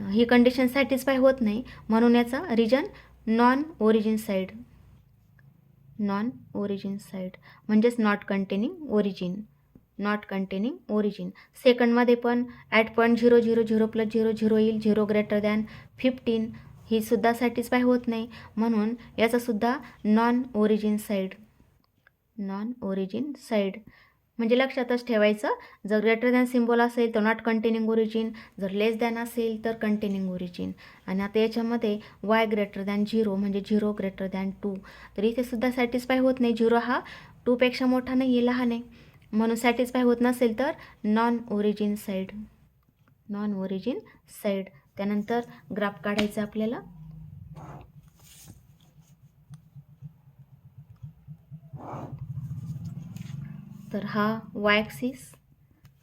S1: ही कंडिशन सॅटिस्फाय होत नाही, म्हणून याचा रिजन नॉन ओरिजिन साईड म्हणजेच नॉट कंटेनिंग ओरिजिन. सेकंडमध्ये पण ॲट पॉईंट 0 0 0 प्लस 0 0 येईल, 0 ग्रेटर दॅन 15, ही सुद्धा सॅटिस्फाय होत नाही, म्हणून याचा सुद्धा non origin non origin side. म्हणजे लक्षातच ठेवायचं, जर ग्रेटर दॅन सिम्बॉल असेल तर नॉट कंटेनिंग ओरिजिन, जर लेस दॅन असेल तर कंटेनिंग ओरिजिन. आणि आता याच्यामध्ये वाय ग्रेटर दॅन 0 म्हणजे 0 ग्रेटर दॅन 2. तर इथे सुद्धा सॅटिस्फाय होत नाही, 0 हा 2पेक्षा मोठा नाही आहे, लहान आहे, म्हणून सॅटिस्फाय होत नसेल तर non origin side. Non origin side. त्यानंतर ग्राफ काढायचा आपल्याला. तर हा वाय ॲक्सिस,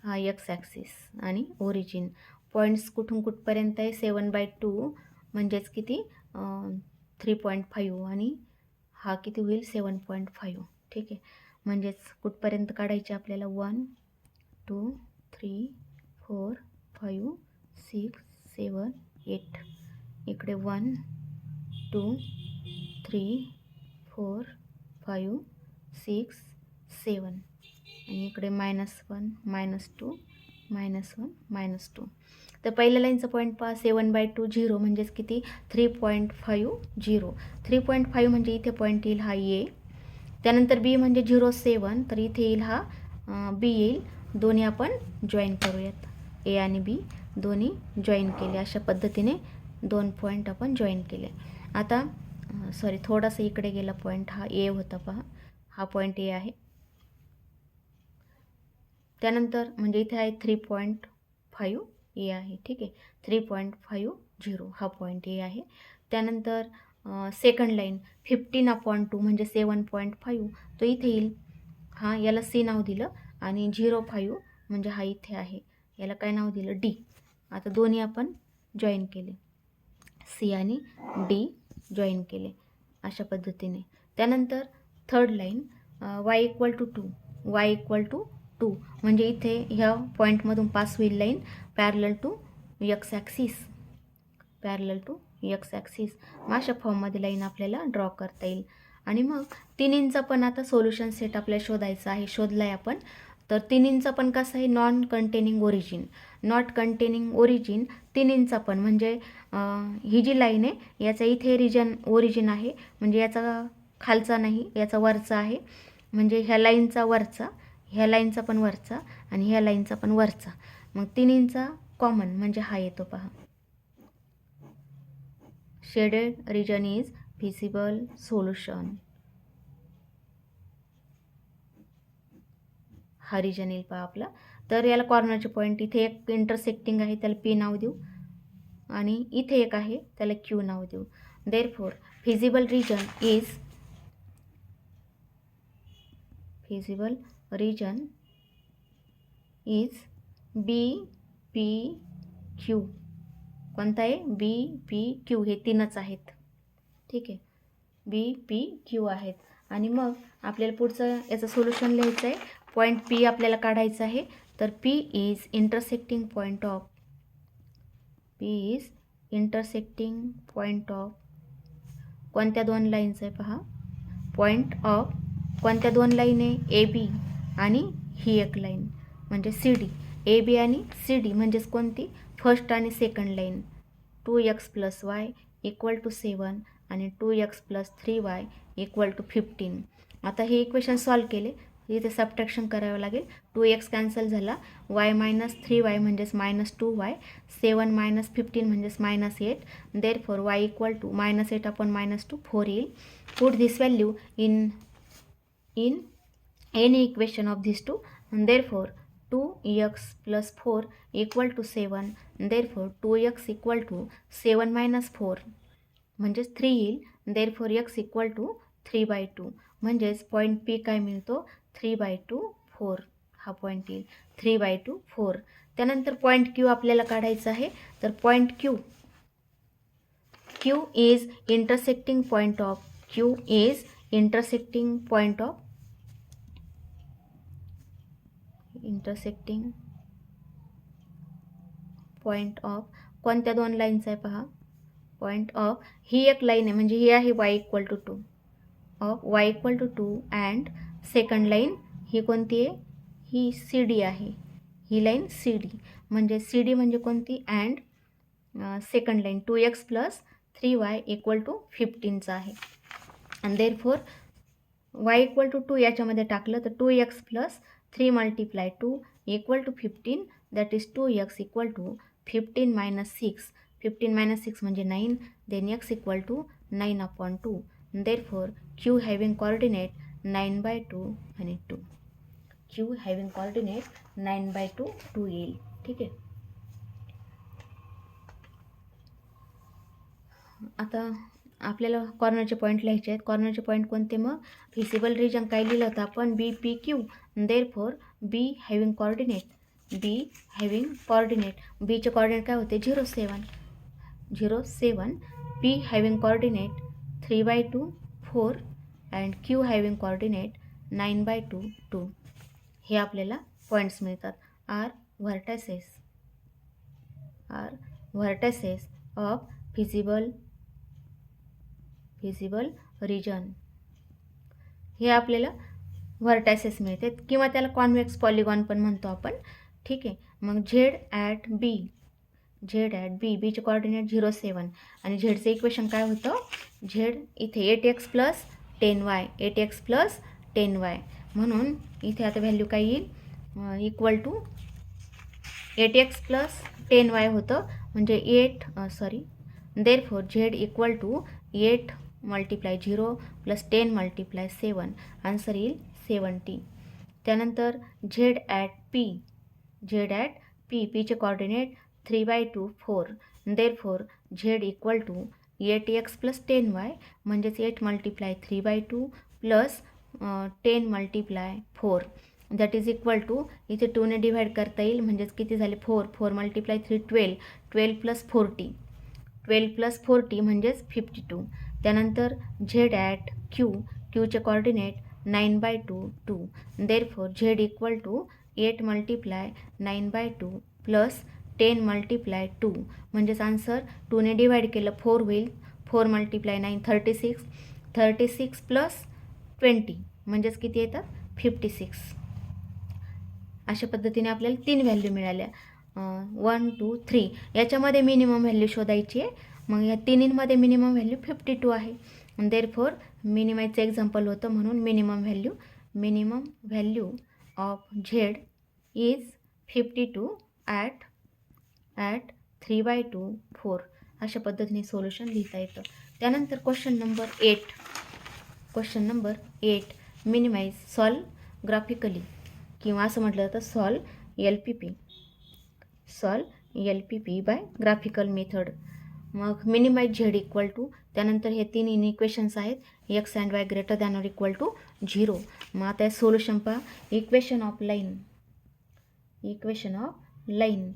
S1: हा एक्स ॲक्सिस आणि ओरिजिन. पॉईंट्स कुठून कुठपर्यंत आहे, 7/2 म्हणजेच किती 3.5 आणि हा किती होईल 7.5. ठीक आहे, म्हणजेच कुठपर्यंत काढायचे आपल्याला 1 2 3 4 5 6 7 8. इकडे 1 2 3 4 5 6 7 आणि इकडे -1 -2 -1 -2. तर पहिल्या लाईनचा पॉईंट पहा, 7/2 0 म्हणजेच किती 3.50. 3.5 म्हणजे इथे पॉईंट येईल हा ए. त्यानंतर बी म्हणजे 0.7, तर इथे येईल हा बी येईल. दोन्ही आपण जॉईन करूयात, ए आणि बी दोन्ही जॉईन केले. अशा पद्धतीने 2 पॉईंट आपण जॉईन केले. आता सॉरी, थोडासा इकडे गेला पॉईंट, हा ए होता पहा, हा पॉईंट ए आहे. त्यानंतर म्हणजे इथे आहे 3.5 ए आहे. ठीक आहे, 3.50 हा पॉईंट ए आहे. त्यानंतर सेकंड लाईन 15/2 म्हणजे 7.5, तो इथे येईल. हा याला सी नाव दिलं आणि 0.5 म्हणजे हा इथे आहे, याला काय नाव दिलं डी. आता दोन्ही आपण जॉईन केले, सी आणि डी जॉईन केले अशा पद्धतीने. त्यानंतर थर्ड लाईन y = 2, y = 2 म्हणजे इथे ह्या पॉईंटमधून पास होईल line parallel to X axis, parallel to X axis. अशा फॉर्ममध्ये लाईन आपल्याला ड्रॉ करता येईल. आणि मग तिन्हींचा पण आता सोल्युशन सेट आपल्याला शोधायचा आहे, शोधला आहे आपण. तर तिन्हींचा पण कसं आहे, non containing origin, not containing origin तिन्हींचा पण. म्हणजे ही जी लाईन आहे याचा इथे ओरिजिन आहे, म्हणजे याचा खालचा नाही, याचा वरचा आहे. म्हणजे ह्या लाईनचा वरचा, ह्या लाईनचा पण वरचा आणि ह्या लाईनचा पण वरचा. मग तिन्हींचा कॉमन म्हणजे हा येतो पहा. Shaded region is feasible solution. हा रिजन येईल पहा आपला. तर याला कॉर्नरचे पॉईंट, इथे एक इंटरसेक्टिंग आहे त्याला पी नाव देऊ आणि इथे एक आहे त्याला क्यू नाव देऊ. Therefore feasible region is B P Q. कोणता आहे, बी पी क्यू, हे तीनच आहेत. ठीक आहे, बी पी क्यू आहेत. आणि मग आपल्याला पुढचं याचं सोल्युशन लिहायचं आहे. पॉईंट पी आपल्याला काढायचं आहे. तर P is intersecting point of, P is intersecting point of कोणत्या दोन लाईन्स आहे पहा, पॉईंट ऑफ कोणत्या दोन लाईन आहे, ए बी आणि ही एक लाईन म्हणजे सी डी. ए बी आणि सी डी म्हणजेच कोणती, फर्स्ट आणि सेकंड लाईन. 2x + y = 7 आणि 2x + 3y = 15. आता हे इक्वेशन सॉल्व केले, इथे सबट्रॅक्शन करावं लागेल. 2x कॅन्सल झाला, y - 3y म्हणजेच -2y, 7 - 15 म्हणजेच -8. देअरफॉर y = -8 / -2 4 येईल. Put this value in any equation of these two. Therefore 2x + 4 = 7. Therefore 2x = 7 - 4 म्हणजेच 3 येईल. Therefore x = 3/2 म्हणजेच पॉईंट पी काय मिळतो, 3/2 4 हा पॉईंट येईल, 3/2 4. त्यानंतर पॉईंट क्यू आपल्याला काढायचा आहे. तर point Q is intersecting point of, Q is intersecting point of कोणत्या दोन लाईन्स आहे पहा, पॉईंट ऑफ ही एक लाईन आहे म्हणजे ही आहे y = 2 of y = 2 and second line ही कोणती आहे, ही सी डी आहे, ही लाईन सी डी. म्हणजे सी डी म्हणजे कोणती, and second line 2x + 3y = 15 आहे. आणि देअरफॉर वाय इक्वल टू 2 याच्यामध्ये टाकलं तर 2x plus 3 multiply 2 equal to 15, that is 2x equal to 15 minus 6. 15 minus 6 म्हणजे 9, then x equal to 9/2. Therefore Q having coordinate 9/2 आणि 2. Q having coordinate 9/2 2 येईल. ठीक आहे. आता आपल्याला कॉर्नरचे पॉईंट लिहायचे आहेत. कॉर्नरचे पॉईंट कोणते मग? फिजिबल रिजन काय लिहिलं होतं आपण? BPQ. Therefore B having coordinate बीचे कोऑर्डिनेट काय होते? 0 7. P having coordinate 3/2 4 and Q having coordinate 9/2 2. हे आपल्याला पॉईंट्स मिळतात. Are vertices of feasible region. हे आपल्याला व्हर्टायसेस मिळतात किंवा त्याला कॉन्व्हेक्स पॉलिगॉन पण म्हणतो आपण. ठीक आहे. मग झेड ॲट बी बीचे कोऑर्डिनेट 0 7 आणि झेडचं इक्वेशन काय होतं? झेड इथे 8x प्लस 10y म्हणून इथे आता व्हॅल्यू काय येईल? Equal to 8x plus 10y होतं म्हणजे therefore Z equal to 8 multiply 0 plus 10 multiply 7. Answer येईल 70. त्यानंतर झेड ॲट पी पीचे coordinate 3/2 4. Therefore Z equal to 8x plus 10y म्हणजेच 8 multiply 3/2 plus 10 multiply 4. That is equal to इथे 2ने divide करता येईल म्हणजेच किती झाले? 4 मल्टिप्लाय 3 12 प्लस 40 म्हणजेच 52. त्यानंतर झेड ॲट क्यूचे coordinate 9/2 2. Therefore Z equal to 8 multiply 9/2 plus 10 multiply 2 म्हणजेच आन्सर 2ने डिव्हाइड केलं 4 होईल. 4 मल्टिप्लाय 9 36 प्लस 20 म्हणजेच किती येतात? 56. अशा पद्धतीने आपल्याला 3 व्हॅल्यू मिळाल्या. 1 2 3 याच्यामध्ये मिनिमम व्हॅल्यू शोधायची आहे. मग या तिन्हींमध्ये मिनिमम व्हॅल्यू 52 आहे. देअरफॉर मिनिमाइजचं एक्झाम्पल होतं म्हणून minimum value of Z is 52 at 3/2 4. अशा पद्धतीने सोल्युशन लिहिता येतं. त्यानंतर question number 8 minimize solve graphically किंवा असं म्हटलं जातं solve LPP by graphical method. मग मिनिमाइज झेड इक्वल टू त्यानंतर हे 3 इक्वेशन्स आहेत. X and Y greater than or equal to 0. मग आता सोल्युशन पहा. इक्वेशन ऑफ लाईन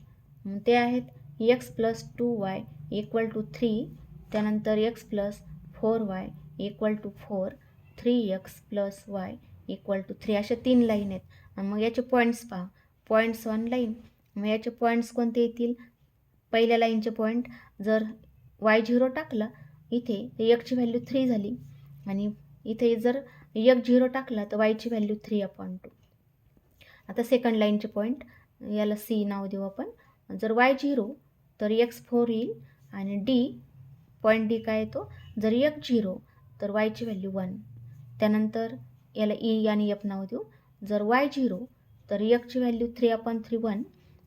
S1: ते आहेत x plus 2y equal to 3. त्यानंतर x plus 4y equal to 4 3x plus y equal to 3. अशा 3 लाईन आहेत. आणि मग याचे पॉईंट्स पहा. Points on line. मग याचे पॉईंट्स कोणते येतील? पहिल्या लाईनचे पॉईंट जर y0 टाकला इथे तर x ची व्हॅल्यू 3 झाली आणि इथे जर x0 टाकला तर y ची व्हॅल्यू 3/2. आता सेकंड लाईनचे पॉईंट याला C नाव देऊ आपण. जर y0 तर x4 येईल आणि पॉईंट D काय येतो? जर x0 तर y ची व्हॅल्यू 1. त्यानंतर याला E आणि F नाव देऊ. जर y0 तर x ची व्हॅल्यू 3/3 1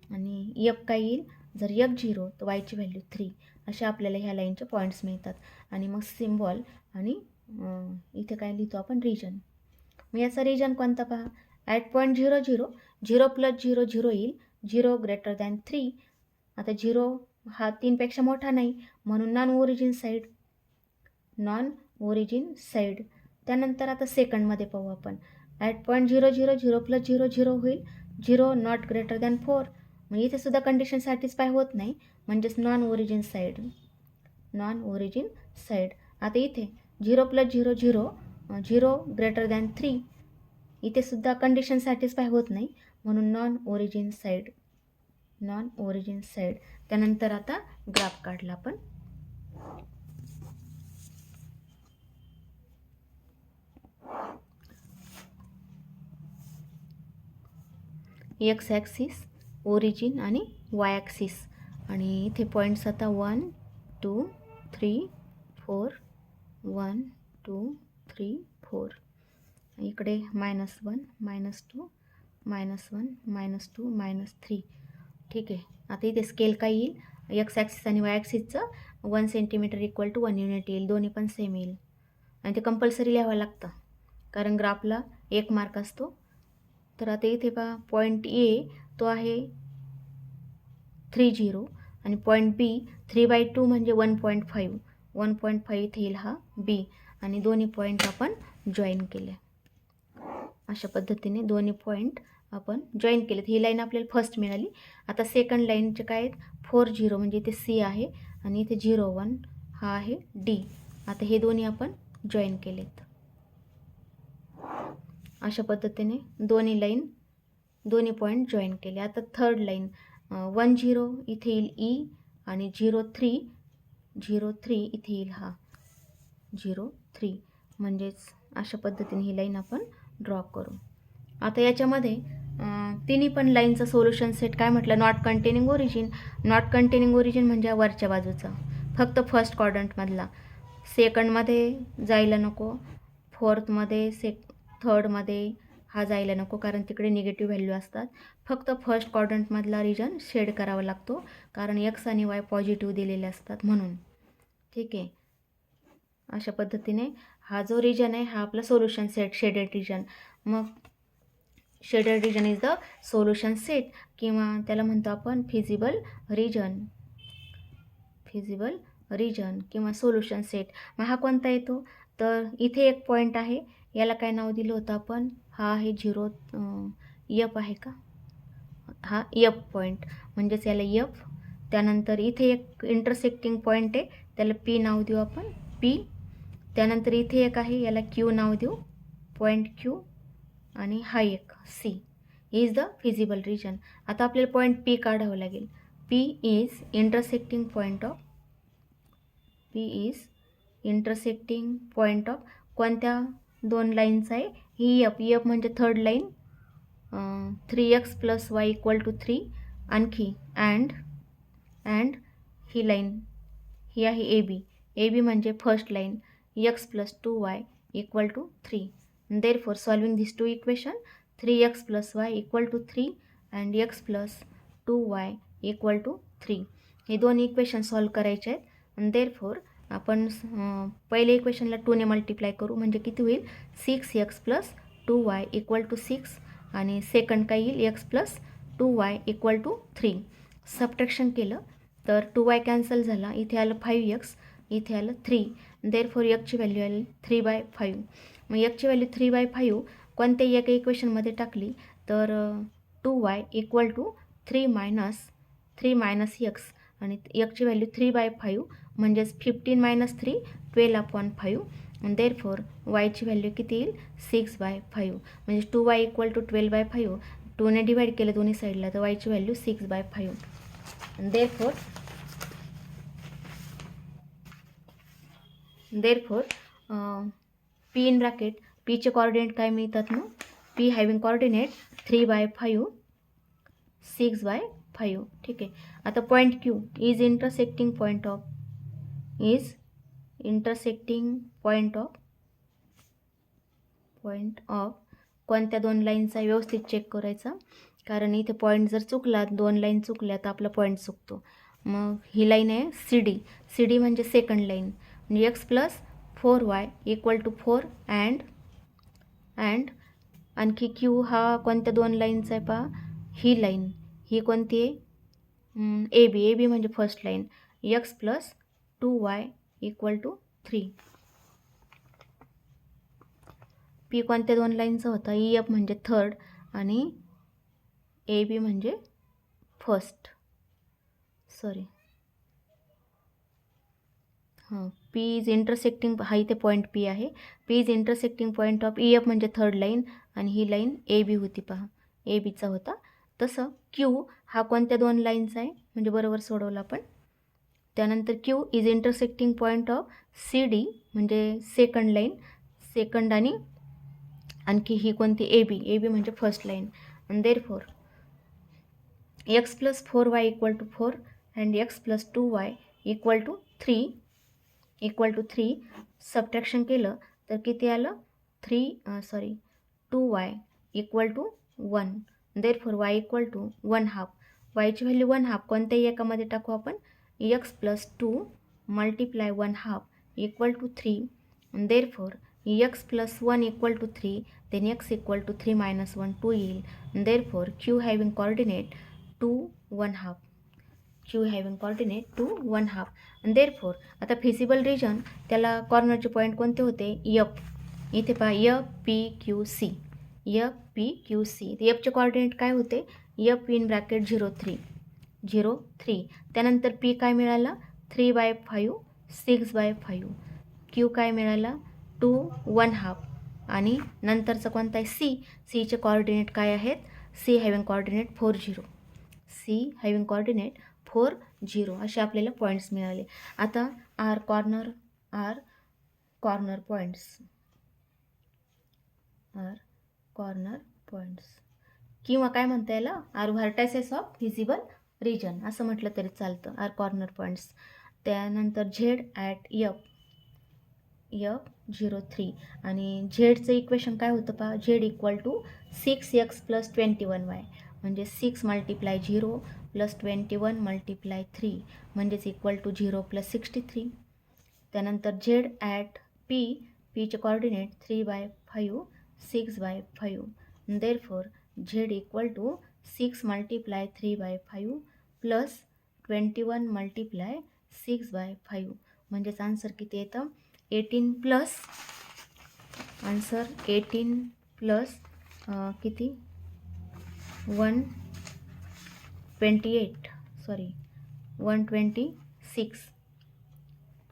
S1: आणि F काय येईल? जर x0 तर y ची व्हॅल्यू 3. अशा आपल्याला ह्या लाईनचे पॉईंट्स मिळतात. आणि मग सिम्बॉल आणि इथे काय लिहितो आपण? रिजन. मग याचा रिजन कोणता पहा. ॲट पॉईंट 0 0 0 प्लस 0 0 येईल. 0 ग्रेटर दॅन 3. आता 0 हा 3पेक्षा मोठा नाही म्हणून नॉन ओरिजिन साईड. त्यानंतर आता सेकंडमध्ये पाहू आपण. ॲट पॉईंट 0 0 0 प्लस 0 0 होईल. 0 नॉट ग्रेटर दॅन 4. मग इथे सुद्धा कंडिशन सॅटिस्फाय होत नाही म्हणजेच नॉन ओरिजिन साईड. आता इथे 0 प्लस 0 0 0 ग्रेटर दॅन 3. इथे सुद्धा कंडिशन सॅटिस्फाय होत नाही म्हणून नॉन ओरिजिन साईड. त्यानंतर आता ग्राफ काढला आपण. एक्स ॲक्सिस ओरिजिन आणि वाय ॲक्सिस आणि इथे पॉईंट्स आता 1 2 3 4 1 2 3 4. इकडे -1 -2 -1 -2 -3. ठीक आहे. आता इथे स्केल काय येईल, एक्स ॲक्सिस आणि वाय ॲक्सिसचं 1 सेंटीमीटर इक्वल टू 1 युनिट येईल. दोन्ही पण सेम येईल आणि ते कंपल्सरी लिहावं लागतं कारण ग्राफला 1 मार्क असतो. तर आता इथे पहा पॉईंट ए तो आहे 30 आणि पॉईंट बी 3/2 म्हणजे 1.5. 1.5 इथे येईल हा बी आणि दोन्ही पॉईंट आपण जॉईन केले. अशा पद्धतीने दोन्ही पॉईंट आपण जॉईन केलेत. ही लाईन आपल्याला फर्स्ट मिळाली. आता सेकंड लाईनचे काय आहेत, 40 म्हणजे इथे सी आहे आणि इथे 01 हा आहे डी. आता हे दोन्ही आपण जॉईन केलेत. अशा पद्धतीने दोन्ही पॉईंट जॉईन केले. आता थर्ड लाईन 10 इथे येईल ई आणि 03 इथे येईल हा 03. म्हणजेच अशा पद्धतीने ही लाईन आपण ड्रॉ करू. आता याच्यामध्ये तिन्ही पण लाईनचं सोल्युशन सेट काय म्हटलं, not containing origin. Not containing origin म्हणजे वरच्या बाजूचा, फक्त फर्स्ट क्वाड्रंटमधला. सेकंडमध्ये जायला नको, फोर्थमध्ये थर्डमध्ये हा जायला नको कारण तिकडे निगेटिव्ह व्हॅल्यू असतात. फक्त फर्स्ट क्वाड्रंटमधला रिजन शेड करावा लागतो कारण एक्स आणि वाय पॉझिटिव्ह दिलेले असतात म्हणून. ठीक आहे. अशा पद्धतीने हा जो रिजन आहे हा आपला सोल्युशन सेट, शेडेड रिजन. मग shaded region is the solution set किंवा त्याला म्हणतो आपण फिजिबल रिजन किंवा सोल्युशन सेट. मग हा कोणता येतो, तर इथे एक पॉईंट आहे, याला काय नाव दिलं होतं आपण, हा आहे 0 एफ आहे का, हा एफ पॉईंट म्हणजेच याला एफ. त्यानंतर इथे एक इंटरसेक्टिंग पॉईंट आहे, त्याला पी नाव देऊ आपण, पी. त्यानंतर इथे एक आहे, याला क्यू नाव देऊ, पॉईंट क्यू. आणि हा एक C is the feasible region. आता आपल्याला पॉईंट पी काढावं लागेल. P is intersecting point of कोणत्या दोन लाईनचा आहे, ही एफ म्हणजे थर्ड लाईन, 3x + y = 3. आणखी अँड ही लाईन ही आहे ए बी म्हणजे first line, x + 2y = 3. Therefore, solving these two equation, 3x + y = 3 and x + 2y = 3. हे दोन इक्वेशन सॉल्व करायचे आहेत. आणि देअरफोर आपण पहिले इक्वेशनला 2ने मल्टिप्लाय करू म्हणजे किती होईल, 6x + 2y = 6 आणि सेकंड काय येईल, x + 2y = 3. सबट्रॅक्शन केलं तर 2y कॅन्सल झाला, इथे आलं 5x, इथे आलं 3. देअरफोर एक्सची व्हॅल्यू आली 3/5. मग एक्सची व्हॅल्यू 3/5 कोणत्याही एका इक्वेशनमध्ये टाकली तर 2y = 3 - x आणि एक्सची व्हॅल्यू 3/5 म्हणजेच 15 - 3 12/5. आणि देअरफोर वायची व्हॅल्यू किती येईल, 6/5. म्हणजे 2y = 12/5. 2ने डिवाईड केलं दोन्ही साईडला तर वायची value 6/5. Therefore P in bracket, पीचे कॉर्डिनेट काय मिळतात मग, पी हॅविंग कॉर्डिनेट 3/5 6/5. ठीक आहे. आता point Q is intersecting point of कोणत्या दोन लाईनचा व्यवस्थित चेक करायचा कारण इथे पॉईंट जर चुकला, दोन लाईन चुकल्या तर आपला पॉईंट चुकतो. मग ही लाईन आहे सी डी म्हणजे सेकंड लाईन, म्हणजे x + 4y = 4 अँड आणखी क्यू हा कोणत्या दोन लाईनचा आहे पहा, ही लाईन ही कोणती आहे, ए बी म्हणजे first line, x + 2y = 3. P कोणत्या दोन लाईनचा होता, ई एफ म्हणजे थर्ड आणि ए बी म्हणजे फर्स्ट, पी इज इंटरसेक्टिंग, हा इथे पॉईंट पी आहे, P is intersecting point of E F म्हणजे थर्ड लाईन आणि ही लाईन ए बी होती पहा, ए बीचा होता. तसं क्यू हा कोणत्या दोन लाईनचा आहे म्हणजे बरोबर सोडवलं आपण. त्यानंतर Q is intersecting point of C D म्हणजे सेकंड लाईन, सेकंड आणि आणखी ही कोणती, ए बी म्हणजे फर्स्ट लाईन. आणि therefore x + 4y = 4 and x + 2y = 3 subtraction केलं तर किती आलं, 2y equal to 1. Therefore y equal to 1/2. yची व्हॅल्यू 1/2 कोणत्याही एकामध्ये टाकू आपण. x plus 2 multiply 1/2 equal to 3. Therefore x plus 1 equal to 3, then x equal to 3 minus 1 2 येईल. Therefore q having coordinate 2 1/2. q having coordinate 2 1/2. Therefore आता feasible region त्याला कॉर्नरचे point कोणते होते. f. इथे पहा f p q c. f p q c. एफचे coordinate काय होते. f in bracket 0 3 0 3. त्यानंतर p काय मिळाला 3/5 6/5. q काय मिळाला 2 1/2. आणि नंतरचं कोणता आहे c. cचे कोऑर्डिनेट काय आहेत. c having coordinate 4 0. c having coordinate 4 0 असे आपल्याला पॉईंट्स मिळाले. आता आर कॉर्नर पॉईंट्स किंवा काय म्हणता याला are vertices of visible region असं म्हटलं तरी चालतं. Are corner points. त्यानंतर झेड ॲट एफ 0 3. आणि झेडचं इक्वेशन काय होतं पहा. Z equal to 6x plus 21y म्हणजे 6 मल्टिप्लाय 0 प्लस 21 मल्टिप्लाय 3 म्हणजेच इक्वल टू 0 प्लस 63. त्यानंतर झेड ॲट पीचे coordinate 3/5 6/5. Therefore Z equal to 6 multiply 3/5 plus 21 multiply 6/5 म्हणजेच आन्सर किती येतं 18 प्लस आन्सर 18 प्लस किती 126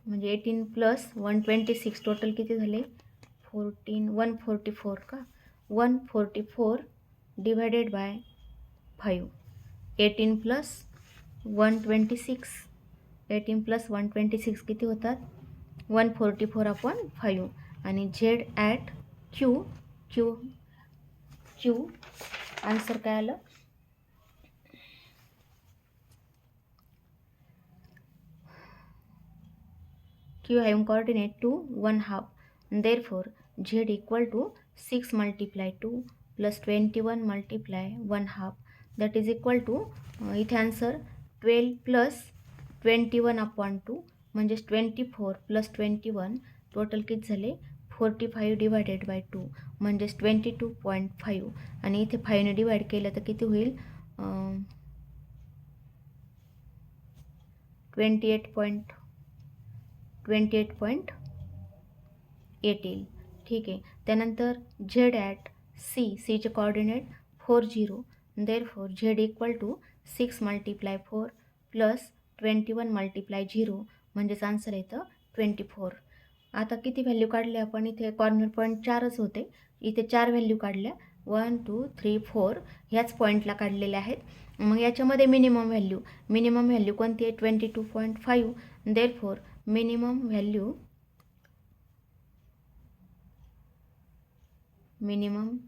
S1: म्हणजे 18 प्लस 126 टोटल किती झाले 144 का 144 डिवायडेड बाय 5. 18 प्लस 126 किती होतात 144/5. आणि झेड ॲट क्यू आन्सर काय आलं q having coordinate 2 1/2. Therefore z equal to 6 multiply 2 plus 21 multiply 1/2 that is equal to इथे आन्सर 12 प्लस 21/2 म्हणजेच 24 प्लस 21 टोटल किती झाले 45 डिवायडेड बाय 2 म्हणजेच 22.5. आणि इथे 5ने डिवाइड केलं तर किती होईल 28.8 येईल. ठीक आहे. त्यानंतर झेड ॲट सीचे coordinate 4 0. Therefore Z equal to 6 multiply 4 plus 21 multiply 0 म्हणजेच आन्सर येतं 24. आता किती व्हॅल्यू काढले आपण इथे कॉर्नर पॉईंट 4च होते. इथे 4 व्हॅल्यू काढल्या 1 2 3 4 ह्याच पॉईंटला काढलेल्या आहेत. मग याच्यामध्ये मिनिमम व्हॅल्यू कोणती आहे 22.5. Therefore minimum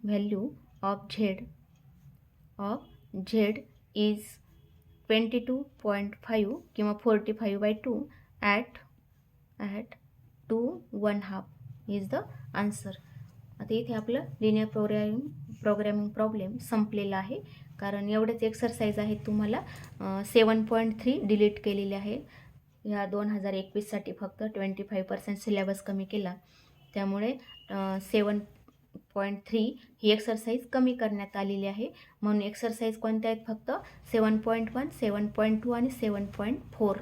S1: value of Z is 22.5 किंवा 45/2 ॲट 2 1/2 इज द आन्सर. आता इथे आपलं लिनियर प्रोग्रॅमिंग प्रॉब्लेम संपलेला आहे. कारण एवढेच एक्सरसाइज आहेत. तुम्हाला 7.3 डिलीट केलेले आहे. ह्या 2021साठी फक्त 25% सिलेबस कमी केला. त्यामुळे 7.3 ही एक्सरसाइज कमी करण्यात आलेली आहे. म्हणून एक्सरसाइज कोणत्या आहेत फक्त 7.1 7.2 आणि 7.4